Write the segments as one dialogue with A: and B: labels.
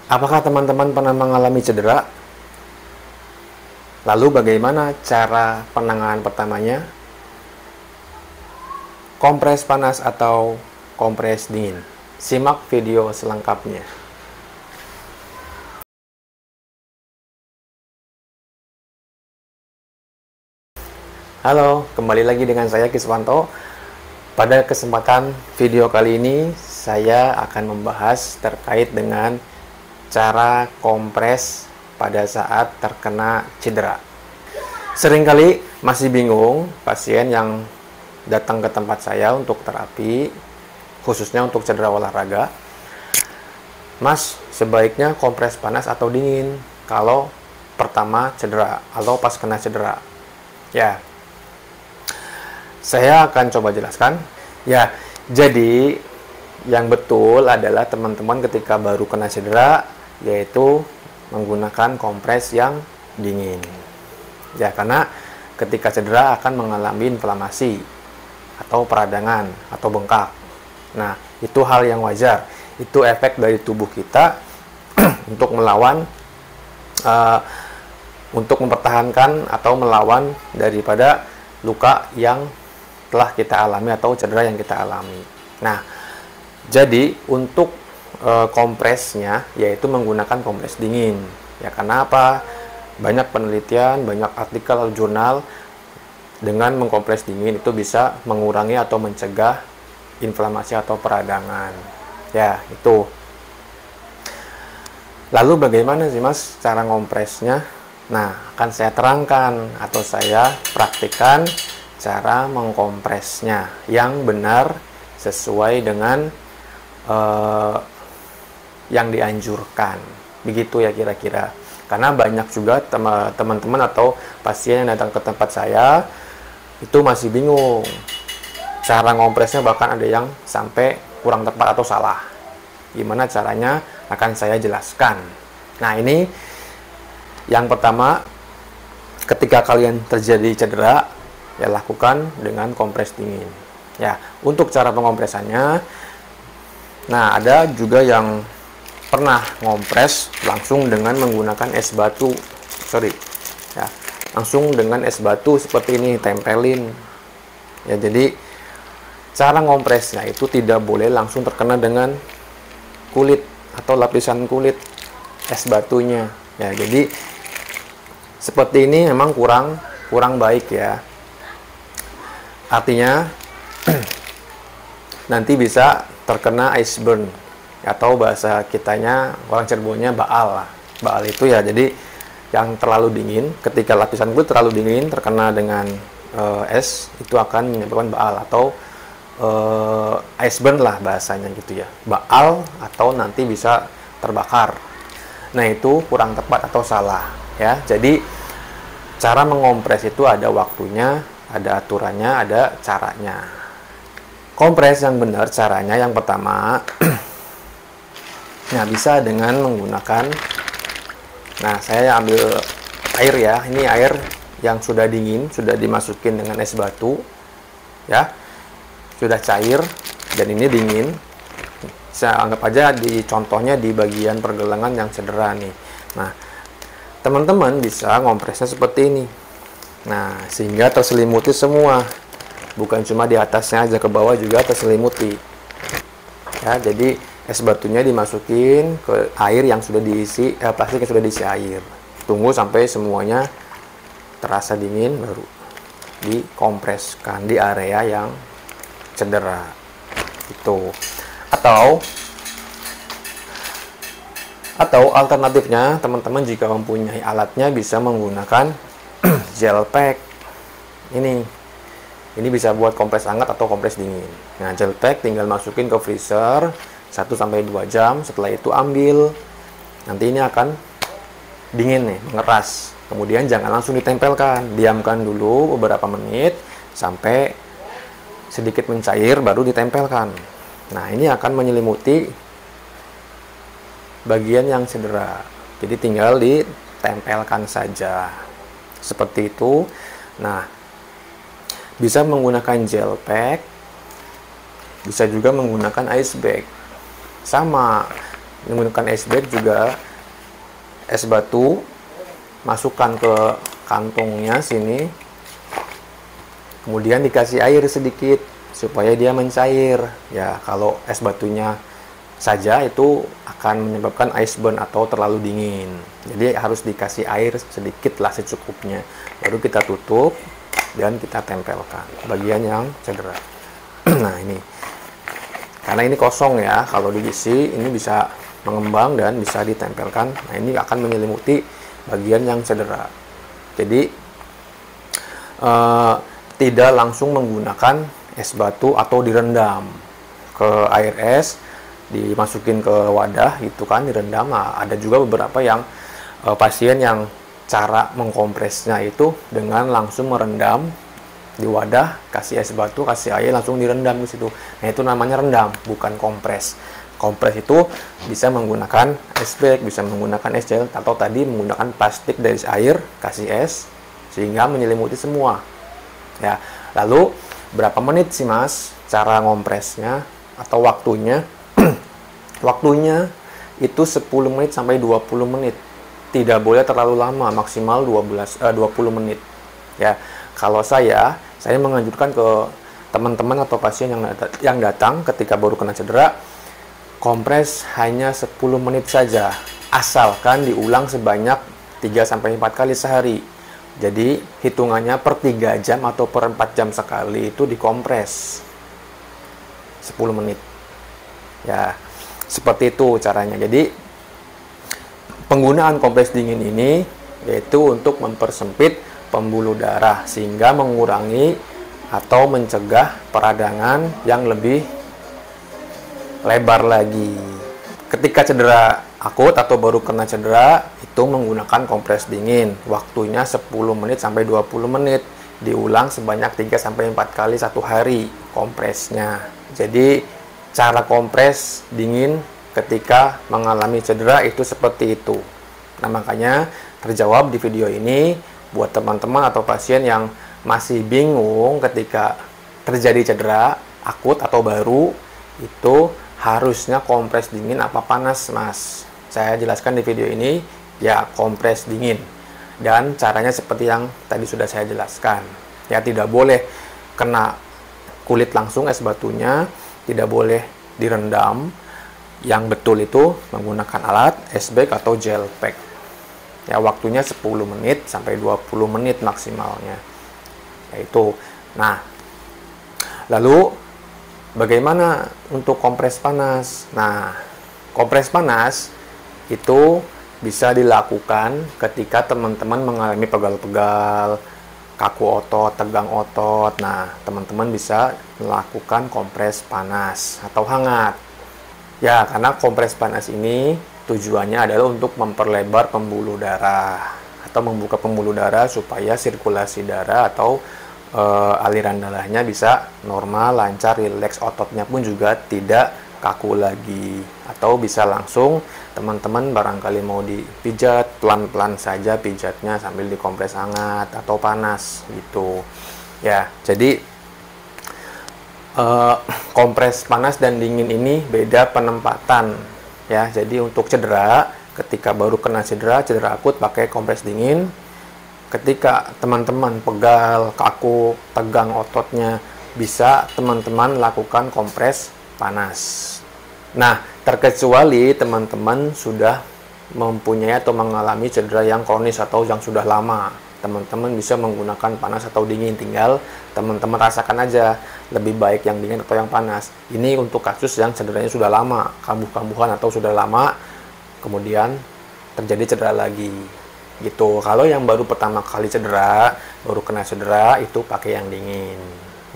A: Apakah teman-teman pernah mengalami cedera? Lalu bagaimana cara penanganan pertamanya? Kompres panas atau kompres dingin? Simak video selengkapnya. Halo, kembali lagi dengan saya Kiswanto. Pada kesempatan video kali ini, saya akan membahas terkait dengan cara kompres pada saat terkena cedera. Seringkali masih bingung pasien yang datang ke tempat saya untuk terapi, khususnya untuk cedera olahraga. Mas, sebaiknya kompres panas atau dingin kalau pertama cedera atau pas kena cedera? Ya, saya akan coba jelaskan. Ya, jadi yang betul adalah teman-teman ketika baru kena cedera, yaitu menggunakan kompres yang dingin. Ya, karena ketika cedera akan mengalami inflamasi atau peradangan atau bengkak. Nah, itu hal yang wajar. Itu efek dari tubuh kita untuk melawan, untuk mempertahankan atau melawan daripada luka yang telah kita alami atau cedera yang kita alami. Nah, jadi untuk kompresnya yaitu menggunakan kompres dingin. Ya, karena apa? Banyak penelitian, banyak artikel atau jurnal dengan mengkompres dingin itu bisa mengurangi atau mencegah inflamasi atau peradangan. Ya, itu. Lalu bagaimana sih Mas cara ngompresnya? Nah, akan saya terangkan atau saya praktikkan cara mengkompresnya yang benar sesuai dengan yang dianjurkan. Begitu ya kira-kira. Karena banyak juga teman-teman atau pasien yang datang ke tempat saya itu masih bingung. Cara ngompresnya bahkan ada yang sampai kurang tepat atau salah. Gimana caranya akan saya jelaskan. Nah, ini yang pertama, ketika kalian terjadi cedera, ya lakukan dengan kompres dingin. Ya, untuk cara pengompresannya, nah ada juga yang pernah ngompres langsung dengan menggunakan es batu. Ya, langsung dengan es batu seperti ini, tempelin. Ya, jadi cara ngompresnya itu tidak boleh langsung terkena dengan kulit atau lapisan kulit es batunya. Ya, jadi seperti ini memang kurang baik ya. Artinya nanti bisa terkena ice burn atau bahasa kitanya orang Cirebonnya baal lah. Baal itu ya jadi yang terlalu dingin, ketika lapisan kulit terlalu dingin terkena dengan es itu akan menyebabkan baal atau ice burn lah bahasanya gitu ya. Baal atau nanti bisa terbakar. Nah, itu kurang tepat atau salah ya. Jadi cara mengompres itu ada waktunya, ada aturannya, ada caranya. Kompres yang benar caranya yang pertama, nah bisa dengan menggunakan, nah saya ambil air ya, ini air yang sudah dingin, sudah dimasukin dengan es batu, ya, sudah cair dan ini dingin. Saya anggap aja di contohnya di bagian pergelangan yang cedera nih. Nah, teman-teman bisa ngompresnya seperti ini. Nah, sehingga terselimuti semua. Bukan cuma di atasnya aja, ke bawah juga terselimuti. Ya, jadi es batunya dimasukin ke air yang sudah diisi, plastik yang sudah diisi air. Tunggu sampai semuanya terasa dingin baru dikompreskan di area yang cedera. Itu. Atau alternatifnya, teman-teman jika mempunyai alatnya bisa menggunakan gel pack. Ini bisa buat kompres hangat atau kompres dingin. Nah, gel pack tinggal masukin ke freezer 1-2 jam. Setelah itu ambil. Nanti ini akan dingin nih, mengeras. Kemudian jangan langsung ditempelkan. Diamkan dulu beberapa menit sampai sedikit mencair baru ditempelkan. Nah, ini akan menyelimuti bagian yang cedera. Jadi tinggal ditempelkan saja. Seperti itu. Nah, bisa menggunakan gel pack, bisa juga menggunakan ice bag. Sama, menggunakan ice bag juga es batu, masukkan ke kantongnya sini, kemudian dikasih air sedikit supaya dia mencair. Ya, kalau es batunya saja itu akan menyebabkan ice burn atau terlalu dingin. Jadi harus dikasih air sedikit lah, secukupnya. Baru kita tutup dan kita tempelkan bagian yang cedera. Nah, ini karena ini kosong ya, kalau diisi ini bisa mengembang dan bisa ditempelkan. Nah, ini akan menyelimuti bagian yang cedera. Jadi tidak langsung menggunakan es batu atau direndam ke air es, dimasukin ke wadah gitu kan, direndam. Nah, ada juga beberapa yang pasien yang cara mengkompresnya itu dengan langsung merendam di wadah, kasih es batu, kasih air, langsung direndam di situ. Nah, itu namanya rendam, bukan kompres. Kompres itu bisa menggunakan ice bag, bisa menggunakan es gel, atau tadi menggunakan plastik dari air, kasih es, sehingga menyelimuti semua. Ya, lalu berapa menit sih Mas cara ngompresnya atau waktunya? Waktunya itu 10 menit sampai 20 menit. Tidak boleh terlalu lama, maksimal 20 menit. Ya, kalau saya menganjurkan ke teman-teman atau pasien yang datang ketika baru kena cedera, kompres hanya 10 menit saja, asalkan diulang sebanyak 3-4 kali sehari. Jadi hitungannya per 3 jam atau per 4 jam sekali itu dikompres 10 menit. Ya, seperti itu caranya. Jadi penggunaan kompres dingin ini yaitu untuk mempersempit pembuluh darah sehingga mengurangi atau mencegah peradangan yang lebih lebar lagi. Ketika cedera akut atau baru kena cedera itu menggunakan kompres dingin, waktunya 10 menit sampai 20 menit, diulang sebanyak 3-4 kali satu hari kompresnya. Jadi cara kompres dingin ketika mengalami cedera itu seperti itu. Nah, makanya terjawab di video ini buat teman-teman atau pasien yang masih bingung ketika terjadi cedera akut atau baru, itu harusnya kompres dingin apa panas, Mas? Saya jelaskan di video ini, ya kompres dingin. Dan caranya seperti yang tadi sudah saya jelaskan. Ya, tidak boleh kena kulit langsung es batunya, tidak boleh direndam. Yang betul itu menggunakan alat ice bag atau gel pack. Ya, waktunya 10 menit sampai 20 menit maksimalnya. Yaitu. Nah, lalu bagaimana untuk kompres panas? Nah, kompres panas itu bisa dilakukan ketika teman-teman mengalami pegal-pegal, kaku otot, tegang otot. Nah, teman-teman bisa melakukan kompres panas atau hangat. Ya, karena kompres panas ini tujuannya adalah untuk memperlebar pembuluh darah atau membuka pembuluh darah supaya sirkulasi darah atau aliran darahnya bisa normal, lancar, rileks, ototnya pun juga tidak kaku lagi. Atau bisa langsung teman-teman barangkali mau dipijat, pelan-pelan saja pijatnya sambil dikompres hangat atau panas gitu. Ya, jadi kompres panas dan dingin ini beda penempatan. Ya, jadi untuk cedera, ketika baru kena cedera akut pakai kompres dingin. Ketika teman-teman pegal, kaku, tegang ototnya, bisa teman-teman lakukan kompres panas. Nah, terkecuali teman-teman sudah mempunyai atau mengalami cedera yang kronis atau yang sudah lama. Teman-teman bisa menggunakan panas atau dingin, tinggal teman-teman rasakan aja lebih baik yang dingin atau yang panas. Ini untuk kasus yang cederanya sudah lama, kambuh-kambuhan atau sudah lama, kemudian terjadi cedera lagi gitu. Kalau yang baru pertama kali cedera, baru kena cedera, itu pakai yang dingin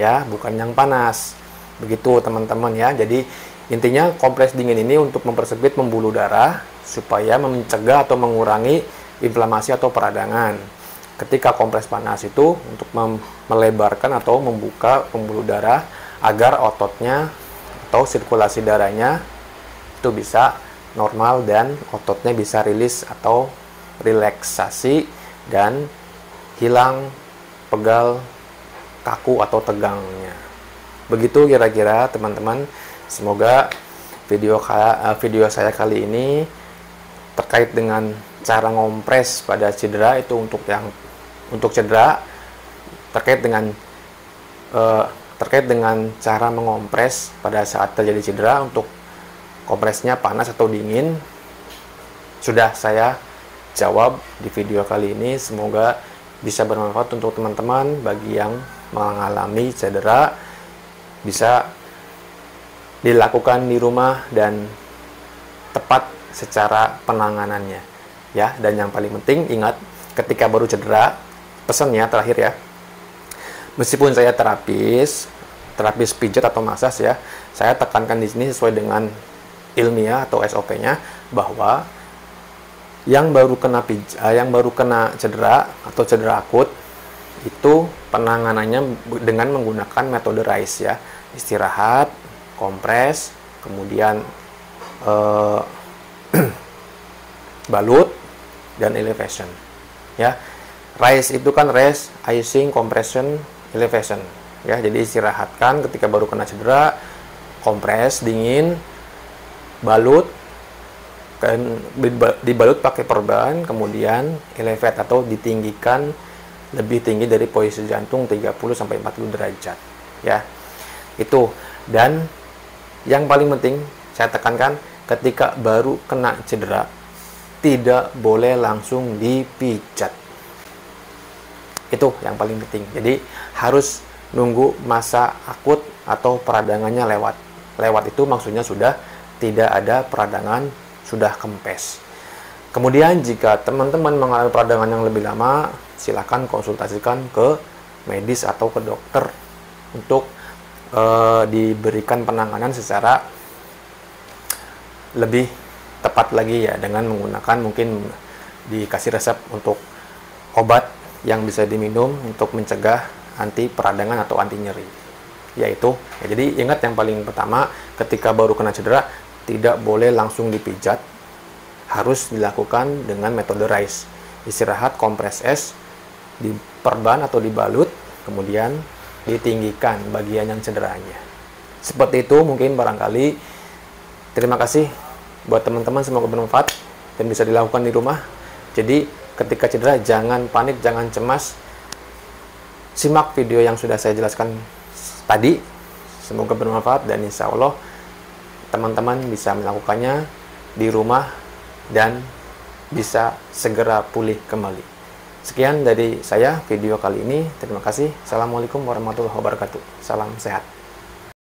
A: ya, bukan yang panas. Begitu teman-teman ya. Jadi intinya kompres dingin ini untuk mempersempit pembuluh darah supaya mencegah atau mengurangi inflamasi atau peradangan. Ketika kompres panas itu untuk melebarkan atau membuka pembuluh darah agar ototnya atau sirkulasi darahnya itu bisa normal dan ototnya bisa rilis atau relaksasi dan hilang pegal, kaku atau tegangnya. Begitu kira-kira teman-teman. Semoga video saya kali ini terkait dengan cara ngompres pada cedera. Itu untuk cedera terkait dengan cara mengompres pada saat terjadi cedera. Untuk kompresnya panas atau dingin sudah saya jawab di video kali ini. Semoga bisa bermanfaat untuk teman-teman. Bagi yang mengalami cedera, bisa dilakukan di rumah dan tepat secara penanganannya ya. Dan yang paling penting, ingat, ketika baru cedera, pesannya terakhir ya, meskipun saya terapis pijat atau masas ya, saya tekankan di sini sesuai dengan ilmiah atau SOP-nya, bahwa yang baru kena cedera atau cedera akut itu penanganannya dengan menggunakan metode RICE ya, istirahat, kompres, kemudian balut, dan elevation ya. RICE itu kan rest, icing, compression, elevation ya. Jadi istirahatkan ketika baru kena cedera, kompres dingin, balut, dan dibalut pakai perban, kemudian elevate atau ditinggikan lebih tinggi dari posisi jantung 30-40 derajat ya. Itu. Dan yang paling penting saya tekankan, ketika baru kena cedera tidak boleh langsung dipijat. Itu yang paling penting. Jadi harus nunggu masa akut atau peradangannya lewat. Lewat itu maksudnya sudah tidak ada peradangan, sudah kempes. Kemudian jika teman-teman mengalami peradangan yang lebih lama, silakan konsultasikan ke medis atau ke dokter untuk diberikan penanganan secara lebih tepat lagi ya, dengan menggunakan, mungkin dikasih resep untuk obat yang bisa diminum untuk mencegah anti peradangan atau anti nyeri. Yaitu ya, jadi ingat, yang paling pertama, ketika baru kena cedera tidak boleh langsung dipijat, harus dilakukan dengan metode RICE, istirahat, kompres es, diperban atau dibalut, kemudian ditinggikan bagian yang cederanya. Seperti itu mungkin barangkali. Terima kasih buat teman-teman, semoga bermanfaat dan bisa dilakukan di rumah. Jadi ketika cedera jangan panik, jangan cemas. Simak video yang sudah saya jelaskan tadi, semoga bermanfaat, dan insya Allah teman-teman bisa melakukannya di rumah dan bisa segera pulih kembali. Sekian dari saya video kali ini. Terima kasih. Assalamualaikum warahmatullahi wabarakatuh. Salam sehat.